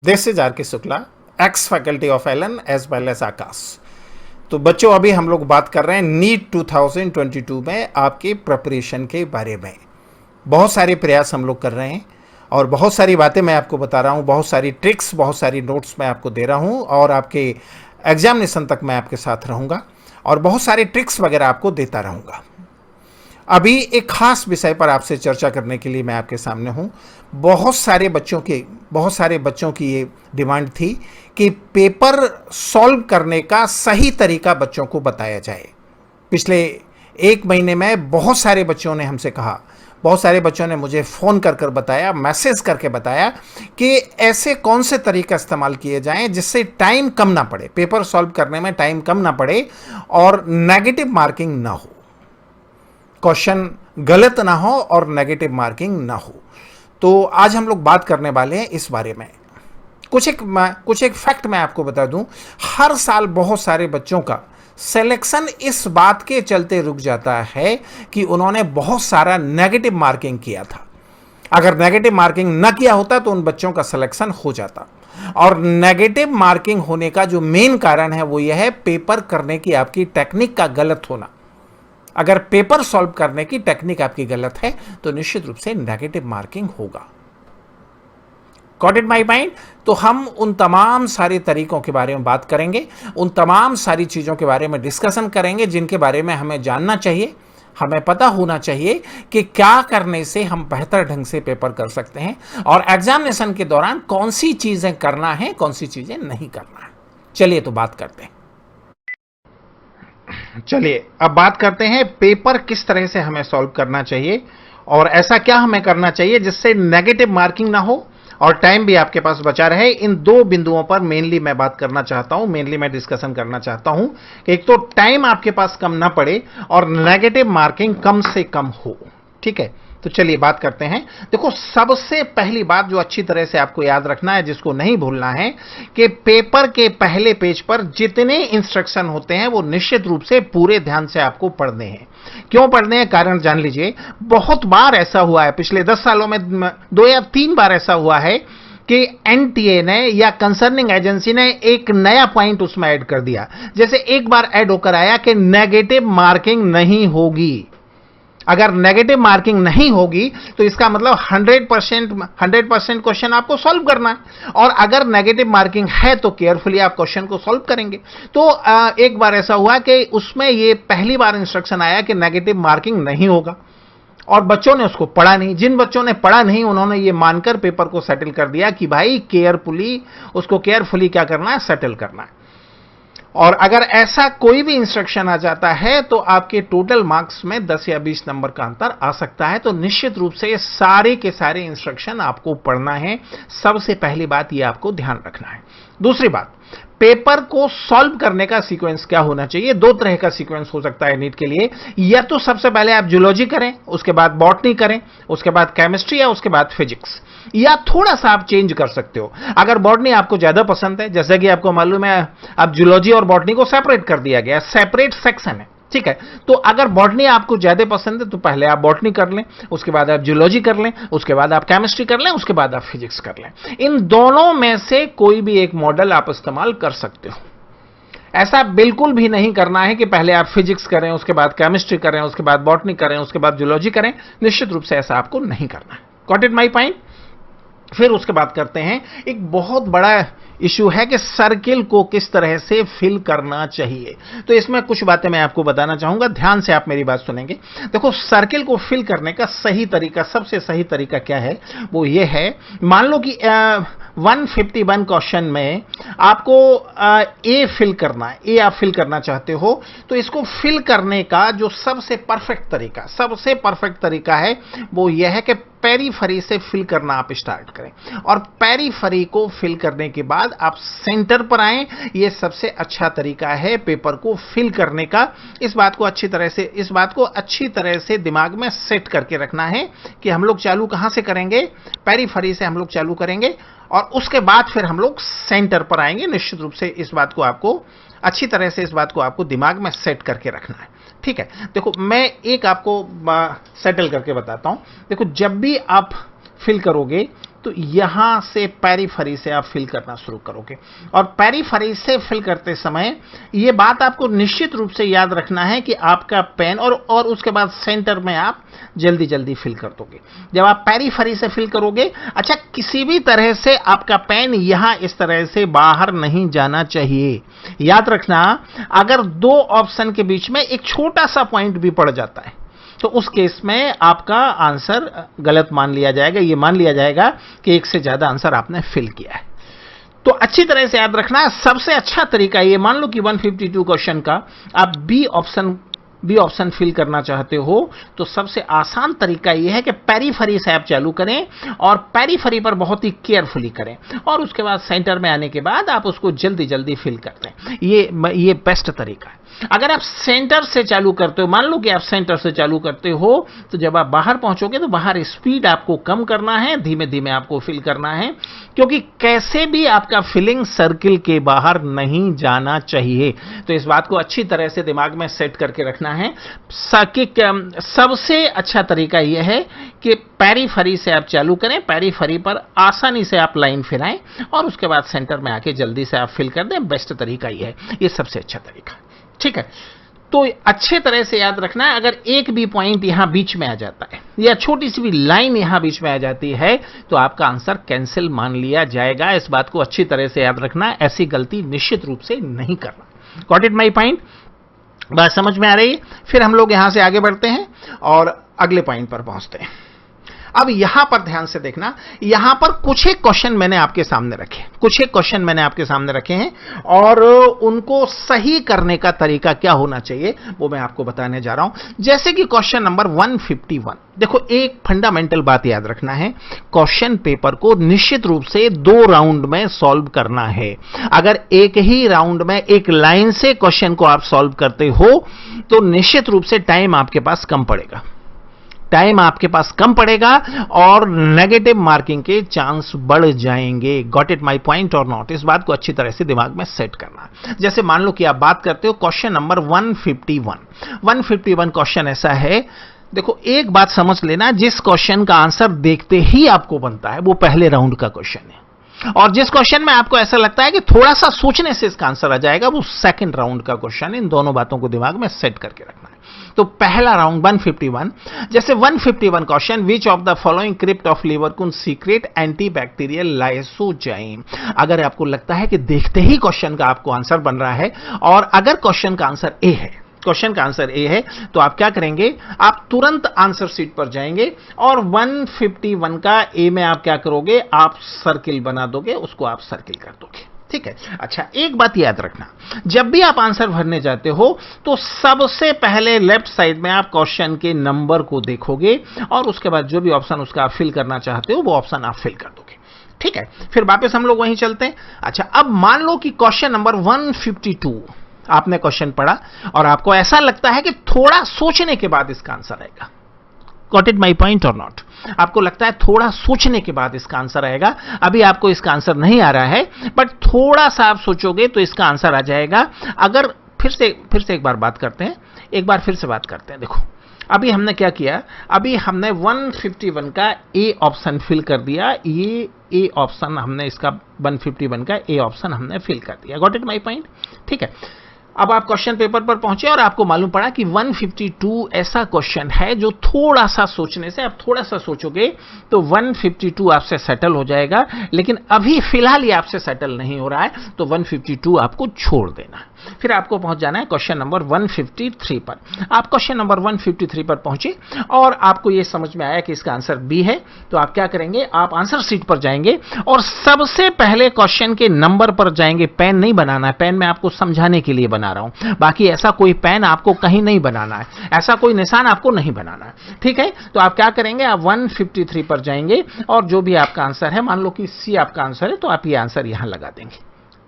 This is R K Shukla, ex faculty of Allen as well as Aakash. तो बच्चों, अभी हम लोग बात कर रहे हैं नीट 2022 में आपके प्रिपरेशन के बारे में। बहुत सारे प्रयास हम लोग कर रहे हैं और बहुत सारी बातें मैं आपको बता रहा हूँ, बहुत सारी ट्रिक्स, बहुत सारी नोट्स मैं आपको दे रहा हूँ और आपके एग्जामिनेशन तक मैं आपके साथ रहूँगा और बहुत सारे ट्रिक्स वगैरह आपको देता रहूँगा। अभी एक खास विषय पर आपसे चर्चा करने के लिए मैं आपके सामने हूँ। बहुत सारे बच्चों की ये डिमांड थी कि पेपर सॉल्व करने का सही तरीका बच्चों को बताया जाए। पिछले एक महीने में बहुत सारे बच्चों ने हमसे कहा, बहुत सारे बच्चों ने मुझे फ़ोन कर कर बताया, मैसेज करके बताया कि ऐसे कौन से तरीका इस्तेमाल किए जाएं जिससे टाइम कम ना पड़े, पेपर सॉल्व करने में टाइम कम ना पड़े और नेगेटिव मार्किंग ना हो, क्वेश्चन गलत ना हो और नेगेटिव मार्किंग ना हो। तो आज हम लोग बात करने वाले हैं इस बारे में। कुछ एक फैक्ट मैं आपको बता दूं, हर साल बहुत सारे बच्चों का सिलेक्शन इस बात के चलते रुक जाता है कि उन्होंने बहुत सारा नेगेटिव मार्किंग किया था। अगर नेगेटिव मार्किंग ना किया होता तो उन बच्चों का सिलेक्शन हो जाता। और नेगेटिव मार्किंग होने का जो मेन कारण है वो यह है पेपर करने की आपकी टेक्निक का गलत होना। अगर पेपर सॉल्व करने की टेक्निक आपकी गलत है तो निश्चित रूप से नेगेटिव मार्किंग होगा। Got it my mind? तो हम उन तमाम सारे तरीकों के बारे में बात करेंगे, उन तमाम सारी चीज़ों के बारे में डिस्कशन करेंगे जिनके बारे में हमें जानना चाहिए, हमें पता होना चाहिए कि क्या करने से हम बेहतर ढंग से पेपर कर सकते हैं और एग्जामिनेशन के दौरान कौन सी चीज़ें करना है, कौन सी चीज़ें नहीं करना है। चलिए तो बात करते हैं। चलिए अब बात करते हैं पेपर किस तरह से हमें सॉल्व करना चाहिए और ऐसा क्या हमें करना चाहिए जिससे नेगेटिव मार्किंग ना हो और टाइम भी आपके पास बचा रहे। इन दो बिंदुओं पर मेनली मैं बात करना चाहता हूं, मेनली मैं डिस्कशन करना चाहता हूं कि एक तो टाइम आपके पास कम ना पड़े और नेगेटिव मार्किंग कम से कम हो। ठीक है, तो चलिए बात करते हैं। देखो, सबसे पहली बात जो अच्छी तरह से आपको याद रखना है, जिसको नहीं भूलना है, कि पेपर के पहले पेज पर जितने इंस्ट्रक्शन होते हैं वो निश्चित रूप से पूरे ध्यान से आपको पढ़ने हैं। क्यों पढ़ने हैं, कारण जान लीजिए। बहुत बार ऐसा हुआ है, पिछले 10 सालों में 2 या 3 बार ऐसा हुआ है कि एनटीए ने या कंसर्निंग एजेंसी ने एक नया पॉइंट उसमें ऐड कर दिया। जैसे एक बार ऐड होकर आया कि नेगेटिव मार्किंग नहीं होगी। अगर नेगेटिव मार्किंग नहीं होगी तो इसका मतलब 100% क्वेश्चन आपको सॉल्व करना है और अगर नेगेटिव मार्किंग है तो केयरफुली आप क्वेश्चन को सॉल्व करेंगे। तो एक बार ऐसा हुआ कि उसमें ये पहली बार इंस्ट्रक्शन आया कि नेगेटिव मार्किंग नहीं होगा और बच्चों ने उसको पढ़ा नहीं। जिन बच्चों ने पढ़ा नहीं उन्होंने ये मानकर पेपर को सेटल कर दिया कि भाई केयरफुली क्या करना है, सेटल करना है। और अगर ऐसा कोई भी इंस्ट्रक्शन आ जाता है तो आपके टोटल मार्क्स में 10 या 20 नंबर का अंतर आ सकता है। तो निश्चित रूप से सारे के सारे इंस्ट्रक्शन आपको पढ़ना है। सबसे पहली बात ये आपको ध्यान रखना है। दूसरी बात, पेपर को सॉल्व करने का सीक्वेंस क्या होना चाहिए। 2 तरह का सीक्वेंस हो सकता है नीट के लिए। या तो सबसे पहले आप जूलॉजी करें, उसके बाद बॉटनी करें, उसके बाद केमिस्ट्री या उसके बाद फिजिक्स, या थोड़ा सा आप चेंज कर सकते हो। अगर बॉटनी आपको ज्यादा पसंद है, जैसे कि आपको मालूम है अब जूलॉजी और बॉटनी को सेपरेट कर दिया गया, सेपरेट सेक्शन है। ठीक है, तो अगर बॉटनी आपको ज्यादा पसंद है तो पहले आप बॉटनी कर लें, उसके बाद आप जूलॉजी कर लें, उसके बाद आप केमिस्ट्री कर लें, उसके बाद आप फिजिक्स कर लें। इन दोनों में से कोई भी एक मॉडल आप इस्तेमाल कर सकते हो। ऐसा बिल्कुल भी नहीं करना है कि पहले आप फिजिक्स करें, उसके बाद केमिस्ट्री करें, उसके बाद बॉटनी करें, उसके बाद जूलॉजी करें। निश्चित रूप से ऐसा आपको नहीं करना है। Got it my point? फिर उसके बाद करते हैं, एक बहुत बड़ा इशू है कि सर्किल को किस तरह से फिल करना चाहिए। तो इसमें कुछ बातें मैं आपको बताना चाहूंगा, ध्यान से आप मेरी बात सुनेंगे। देखो, सर्किल को फिल करने का सही तरीका, सबसे सही तरीका क्या है, वो ये है, मान लो कि 151 क्वेश्चन में आपको ए फिल करना है, ए आप फिल करना चाहते हो, तो इसको फिल करने का जो सबसे परफेक्ट तरीका है वो यह है कि पेरीफरी से फिल करना आप स्टार्ट करें और पेरीफरी को फिल करने के बाद आप सेंटर पर आएं। यह सबसे अच्छा तरीका है पेपर को फिल करने का। इस बात को अच्छी तरह से दिमाग में सेट करके रखना है कि हम लोग चालू कहां से करेंगे, पेरीफरी से हम लोग चालू करेंगे और उसके बाद फिर हम लोग सेंटर पर आएंगे। निश्चित रूप से इस बात को आपको दिमाग में सेट करके रखना है। ठीक है, देखो मैं एक आपको सेटल करके बताता हूं। देखो, जब भी आप फिल करोगे तो यहां से पेरिफेरी से आप फिल करना शुरू करोगे। और पेरिफेरी से फिल करते समय यह बात आपको निश्चित रूप से याद रखना है कि आपका पेन और उसके बाद सेंटर में आप जल्दी जल्दी फिल कर दोगे। जब आप पेरिफेरी से फिल करोगे, अच्छा, किसी भी तरह से आपका पेन यहां इस तरह से बाहर नहीं जाना चाहिए। याद रखना, अगर दो ऑप्शन के बीच में एक छोटा सा पॉइंट भी पड़ जाता है तो उस केस में आपका आंसर गलत मान लिया जाएगा। यह मान लिया जाएगा कि एक से ज्यादा आंसर आपने फिल किया है। तो अच्छी तरह से याद रखना, सबसे अच्छा तरीका ये, मान लो कि 152 क्वेश्चन का आप बी ऑप्शन फिल करना चाहते हो, तो सबसे आसान तरीका यह है कि पेरिफेरी से आप चालू करें और पेरिफेरी पर बहुत ही केयरफुली करें और उसके बाद सेंटर में आने के बाद आप उसको जल्दी जल्दी फिल कर दें। ये बेस्ट तरीका है। अगर आप सेंटर से चालू करते हो, मान लो कि आप सेंटर से चालू करते हो, तो जब आप बाहर पहुंचोगे तो बाहर स्पीड आपको कम करना है, धीमे धीमे आपको फिल करना है, क्योंकि कैसे भी आपका फिलिंग सर्किल के बाहर नहीं जाना चाहिए। तो इस बात को अच्छी तरह से दिमाग में सेट करके रखना है। सबसे अच्छा तरीका यह है कि पेरिफेरी से आप चालू करें, पेरिफेरी पर आसानी से आप लाइन फिराएं और उसके बाद सेंटर में आके जल्दी से आप फिल कर दें। बेस्ट तरीका यह है, यह सबसे अच्छा तरीका है। ठीक है, तो अच्छे तरह से याद रखना है, अगर एक भी पॉइंट यहां बीच में आ जाता है या छोटी सी भी लाइन यहां बीच में आ जाती है तो आपका आंसर कैंसिल मान लिया जाएगा। इस बात को अच्छी तरह से याद रखना, ऐसी गलती निश्चित रूप से नहीं करना। Got it my point? बात समझ में आ रही है? फिर हम लोग यहां से आगे बढ़ते हैं और अगले पॉइंट पर पहुंचते हैं। अब यहां पर ध्यान से देखना, यहां पर कुछ एक क्वेश्चन मैंने आपके सामने रखे हैं और उनको सही करने का तरीका क्या होना चाहिए वो मैं आपको बताने जा रहा हूं। जैसे कि क्वेश्चन नंबर 151। देखो, एक फंडामेंटल बात याद रखना है, क्वेश्चन पेपर को निश्चित रूप से 2 राउंड में सॉल्व करना है। अगर एक ही राउंड में एक लाइन से क्वेश्चन को आप सॉल्व करते हो तो निश्चित रूप से टाइम आपके पास कम पड़ेगा और नेगेटिव मार्किंग के चांस बढ़ जाएंगे। गॉट इट माय पॉइंट और नॉट? इस बात को अच्छी तरह से दिमाग में सेट करना। जैसे मान लो कि आप बात करते हो क्वेश्चन नंबर 151 क्वेश्चन ऐसा है। देखो, एक बात समझ लेना, जिस क्वेश्चन का आंसर देखते ही आपको बनता है वो पहले राउंड का क्वेश्चन है, और जिस क्वेश्चन में आपको ऐसा लगता है कि थोड़ा सा सोचने से इसका आंसर आ जाएगा वो सेकंड राउंड का क्वेश्चन है। इन दोनों बातों को दिमाग में सेट करके रखना है। तो पहला राउंड 151, जैसे 151 question, which of the following crypt of Lieberkuhn secrete antibacterial lysozyme. अगर आपको लगता है कि देखते ही क्वेश्चन का आपको आंसर बन रहा है और अगर क्वेश्चन का आंसर ए है तो आप क्या करेंगे, आप तुरंत आंसर शीट पर जाएंगे और 151 का ए में आप क्या करोगे, आप सर्किल बना दोगे, उसको आप सर्किल कर दोगे। ठीक है। अच्छा, एक बात याद रखना, जब भी आप आंसर भरने जाते हो तो सबसे पहले लेफ्ट साइड में आप क्वेश्चन के नंबर को देखोगे और उसके बाद जो भी ऑप्शन उसका आप फिल करना चाहते हो वो ऑप्शन आप फिल कर दोगे। ठीक है, फिर वापस हम लोग वहीं चलते हैं। अच्छा, अब मान लो कि क्वेश्चन नंबर 152 आपने क्वेश्चन पढ़ा और आपको ऐसा लगता है कि थोड़ा सोचने के बाद इसका आंसर आएगा। गॉट इट माय पॉइंट और नॉट? आपको लगता है थोड़ा सोचने के बाद इसका आंसर आएगा, अभी आपको इसका आंसर नहीं आ रहा है, बट थोड़ा सा आप सोचोगे तो इसका आंसर आ जाएगा। अगर फिर से एक बार बात करते हैं, देखो, अभी हमने क्या किया, अभी हमने 151 का ए ऑप्शन फिल कर दिया। ये ए ऑप्शन हमने इसका 151 का ए ऑप्शन हमने फिल कर दिया। Got it my point? ठीक है। अब आप क्वेश्चन पेपर पर पहुंचे और आपको मालूम पड़ा कि 152 ऐसा क्वेश्चन है जो थोड़ा सा सोचने से, आप थोड़ा सा सोचोगे तो 152 आपसे सेटल हो जाएगा, लेकिन अभी फिलहाल ये आपसे सेटल नहीं हो रहा है तो 152 आपको छोड़ देना। फिर आपको पहुंच जाना है क्वेश्चन नंबर 153 पर। आप क्वेश्चन नंबर 153 पर पहुंचे और आपको यह समझ में आया कि इसका आंसर बी है, तो आप क्या करेंगे, आप आंसर शीट पर जाएंगे और सबसे पहले क्वेश्चन के नंबर पर जाएंगे। पेन नहीं बनाना है, पेन मैं आपको समझाने के लिए बना रहा हूं, बाकी ऐसा कोई पेन आपको कहीं नहीं बनाना है, ऐसा कोई निशान आपको नहीं बनाना है। ठीक है, तो आप क्या करेंगे, आप 153 पर जाएंगे और जो भी आपका आंसर है, मान लो कि सी आपका आंसर है, तो आप ये आंसर यहां लगा देंगे।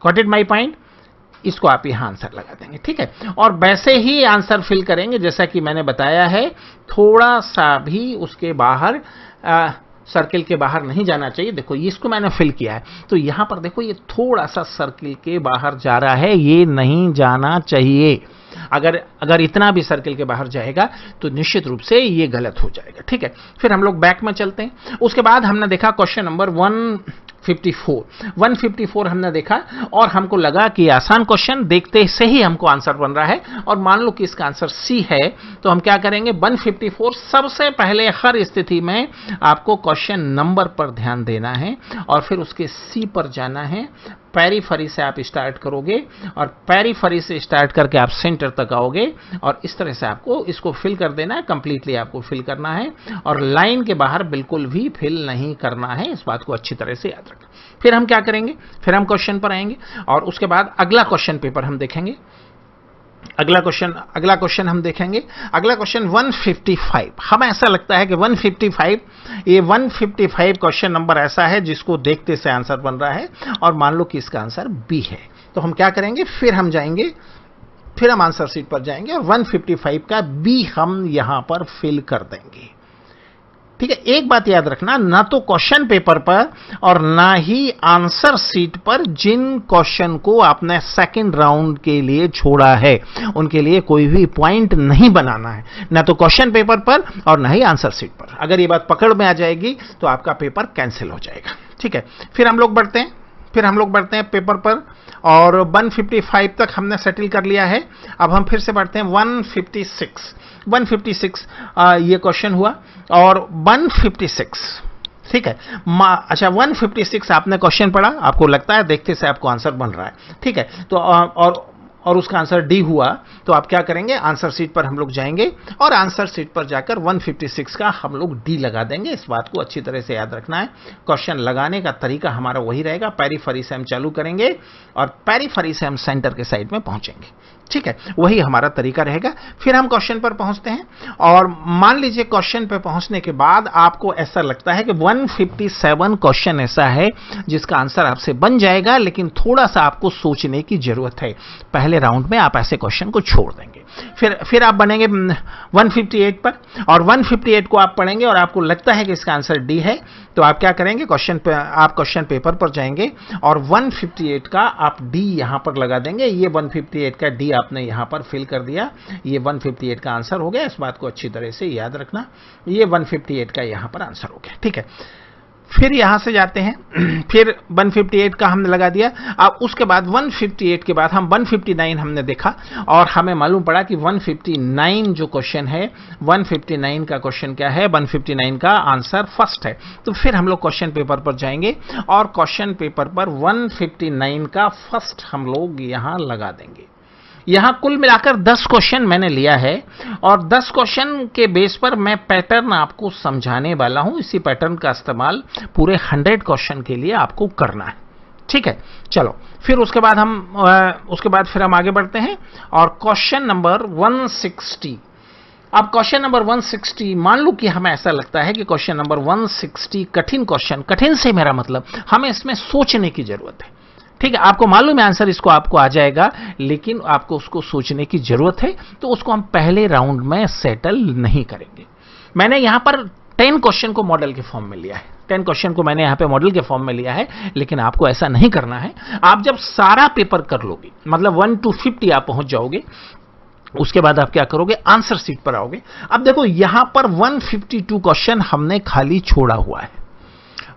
Got it my point? इसको आप यहां आंसर लगा देंगे। ठीक है, और वैसे ही आंसर फिल करेंगे जैसा कि मैंने बताया है, थोड़ा सा भी उसके बाहर सर्किल के बाहर नहीं जाना चाहिए। देखो, इसको मैंने फिल किया है तो यहां पर देखो, ये थोड़ा सा सर्किल के बाहर जा रहा है, ये नहीं जाना चाहिए। अगर इतना भी सर्किल के बाहर जाएगा तो निश्चित रूप से ये गलत हो जाएगा। ठीक है, फिर हम लोग बैक में चलते हैं। उसके बाद हमने देखा क्वेश्चन नंबर 154 हमने देखा और हमको लगा कि आसान क्वेश्चन, देखते से ही हमको आंसर बन रहा है और मान लो कि इसका आंसर सी है, तो हम क्या करेंगे 154 सबसे पहले हर स्थिति में आपको क्वेश्चन नंबर पर ध्यान देना है और फिर उसके सी पर जाना है। पेरीफेरी से आप स्टार्ट करोगे और पेरीफेरी से स्टार्ट करके आप सेंटर तक आओगे और इस तरह से आपको इसको फिल कर देना है, कंप्लीटली आपको फिल करना है और लाइन के बाहर बिल्कुल भी फिल नहीं करना है, इस बात को अच्छी तरह से याद रखना। फिर हम क्या करेंगे, फिर हम क्वेश्चन पर आएंगे और उसके बाद अगला क्वेश्चन पेपर हम देखेंगे। अगला क्वेश्चन हम देखेंगे। अगला क्वेश्चन 155। हमें ऐसा लगता है कि 155 क्वेश्चन नंबर ऐसा है जिसको देखते से आंसर बन रहा है और मान लो कि इसका आंसर बी है, तो हम क्या करेंगे, फिर हम आंसर शीट पर जाएंगे और 155 का बी हम यहां पर फिल कर देंगे। ठीक है, एक बात याद रखना, ना तो क्वेश्चन पेपर पर और ना ही आंसर शीट पर जिन क्वेश्चन को आपने सेकंड राउंड के लिए छोड़ा है उनके लिए कोई भी पॉइंट नहीं बनाना है, ना तो क्वेश्चन पेपर पर और ना ही आंसर शीट पर। अगर ये बात पकड़ में आ जाएगी तो आपका पेपर कैंसिल हो जाएगा। ठीक है, फिर हम लोग बढ़ते हैं पेपर पर और 155 तक हमने सेटल कर लिया है। अब हम फिर से बढ़ते हैं 156 ये क्वेश्चन हुआ और 156, ठीक है। अच्छा 156 आपने क्वेश्चन पढ़ा, आपको लगता है देखते से आपको आंसर बन रहा है, ठीक है, तो और उसका आंसर डी हुआ, तो आप क्या करेंगे, आंसर शीट पर हम लोग जाएंगे और आंसर शीट पर जाकर 156 का हम लोग डी लगा देंगे। इस बात को अच्छी तरह से याद रखना है। क्वेश्चन लगाने का तरीका हमारा वही रहेगा, पेरीफेरी से हम चालू करेंगे और पेरीफेरी से हम सेंटर के साइड में पहुंचेंगे। ठीक है, वही हमारा तरीका रहेगा। फिर हम क्वेश्चन पर पहुंचते हैं और मान लीजिए क्वेश्चन पर पहुंचने के बाद आपको ऐसा लगता है कि 157 क्वेश्चन ऐसा है जिसका आंसर आपसे बन जाएगा, लेकिन थोड़ा सा आपको सोचने की जरूरत है। पहले राउंड में आप ऐसे क्वेश्चन को छोड़ देंगे। फिर आप बनेंगे 158 पर और 158 को आप पढ़ेंगे और आपको लगता है कि इसका आंसर डी है, तो आप क्या करेंगे, आप क्वेश्चन पेपर पर जाएंगे और 158 का आप डी यहां पर लगा देंगे। ये 158 का डी आपने यहां पर फिल कर दिया, ये 158 का आंसर हो गया। इस बात को अच्छी तरह से याद रखना, ये 158 का यहां पर आंसर हो गया। ठीक है, फिर यहां से जाते हैं, फिर 158 का हमने लगा दिया। अब उसके बाद 158 के बाद हम 159 हमने देखा और हमें मालूम पड़ा कि 159 जो क्वेश्चन है, 159 का क्वेश्चन क्या है, 159 का आंसर फर्स्ट है। तो फिर हम लोग क्वेश्चन पेपर पर जाएंगे और क्वेश्चन पेपर पर 159 का फर्स्ट हम लोग यहां लगा देंगे। यहां कुल मिलाकर 10 क्वेश्चन मैंने लिया है और 10 क्वेश्चन के बेस पर मैं पैटर्न आपको समझाने वाला हूं। इसी पैटर्न का इस्तेमाल पूरे 100 क्वेश्चन के लिए आपको करना है। ठीक है, चलो फिर उसके बाद फिर हम आगे बढ़ते हैं और क्वेश्चन नंबर 160। अब क्वेश्चन नंबर 160, मान लो कि हमें ऐसा लगता है कि क्वेश्चन नंबर 160 कठिन क्वेश्चन, कठिन से मेरा मतलब हमें इसमें सोचने की जरूरत है। ठीक है, आपको मालूम है आंसर इसको आपको आ जाएगा, लेकिन आपको उसको सोचने की जरूरत है, तो उसको हम पहले राउंड में सेटल नहीं करेंगे। मैंने यहां पर 10 क्वेश्चन को मॉडल के फॉर्म में लिया है, 10 क्वेश्चन को मैंने यहां पे मॉडल के फॉर्म में लिया है, लेकिन आपको ऐसा नहीं करना है। आप जब सारा पेपर कर लोगे, मतलब 1 to 50 आप पहुंच जाओगे, उसके बाद आप क्या करोगे, आंसर शीट पर आओगे। अब देखो यहां पर 152 क्वेश्चन हमने खाली छोड़ा हुआ है।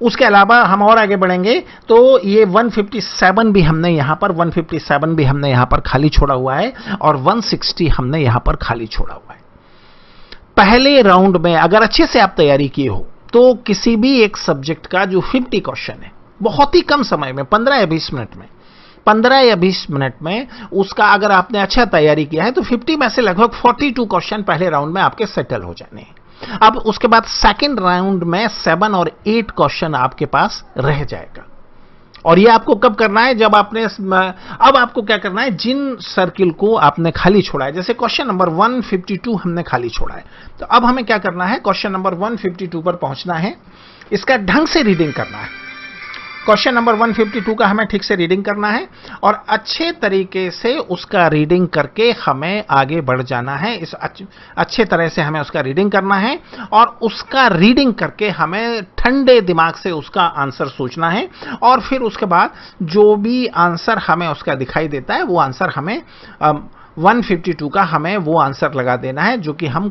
उसके अलावा हम और आगे बढ़ेंगे तो ये 157 भी हमने यहां पर खाली छोड़ा हुआ है और 160 हमने यहां पर खाली छोड़ा हुआ है। पहले राउंड में अगर अच्छे से आप तैयारी किए हो तो किसी भी एक सब्जेक्ट का जो 50 क्वेश्चन है, बहुत ही कम समय में 15 या 20 मिनट में उसका अगर आपने अच्छा तैयारी किया है तो 50 में से लगभग 42 क्वेश्चन पहले राउंड में आपके सेटल हो जाने हैं। अब उसके बाद सेकंड राउंड में 7 और 8 क्वेश्चन आपके पास रह जाएगा और ये आपको कब करना है, जब अब आपको क्या करना है, जिन सर्किल को आपने खाली छोड़ा है, जैसे क्वेश्चन नंबर 152 हमने खाली छोड़ा है, तो अब हमें क्या करना है, क्वेश्चन नंबर 152 पर पहुंचना है, इसका ढंग से रीडिंग करना है। क्वेश्चन नंबर 152 का हमें ठीक से रीडिंग करना है और अच्छे तरीके से उसका रीडिंग करके हमें आगे बढ़ जाना है। इस अच्छे तरह से हमें उसका रीडिंग करना है और उसका रीडिंग करके हमें ठंडे दिमाग से उसका आंसर सोचना है और फिर उसके बाद जो भी आंसर हमें उसका दिखाई देता है वो आंसर हमें 152 का हमें वो आंसर लगा देना है जो कि हम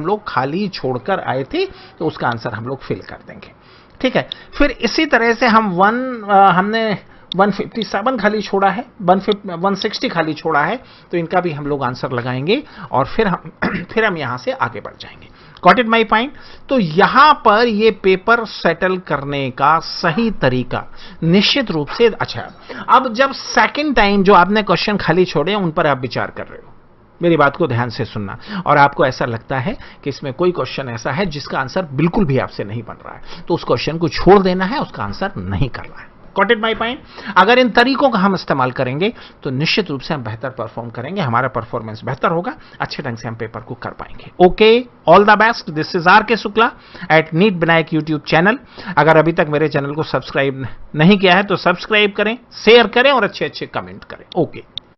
लोग खाली छोड़कर आए थे, तो उसका आंसर हम लोग फिल कर देंगे। ठीक है, फिर इसी तरह से हमने 157 खाली छोड़ा है, 160 खाली छोड़ा है, तो इनका भी हम लोग आंसर लगाएंगे और फिर हम यहां से आगे बढ़ जाएंगे। Got it my point? तो यहां पर ये पेपर सेटल करने का सही तरीका निश्चित रूप से अच्छा। अब जब सेकंड टाइम जो आपने क्वेश्चन खाली छोड़े उन पर आप विचार कर रहे हो, मेरी बात को ध्यान से सुनना, और आपको ऐसा लगता है कि इसमें कोई क्वेश्चन ऐसा है जिसका आंसर बिल्कुल भी आपसे नहीं बन रहा है, तो उस क्वेश्चन को छोड़ देना है, उसका आंसर नहीं करना है। Got it my point? अगर इन तरीकों का हम इस्तेमाल करेंगे तो निश्चित रूप से हम बेहतर परफॉर्म करेंगे, हमारा परफॉर्मेंस बेहतर होगा, अच्छे ढंग से हम पेपर को कर पाएंगे। Okay, all the best. This is R K. Shukla at NEET Vinayak YouTube channel. अगर अभी तक मेरे चैनल को सब्सक्राइब नहीं किया है तो सब्सक्राइब करें, शेयर करें और अच्छे अच्छे कमेंट करें। ओके।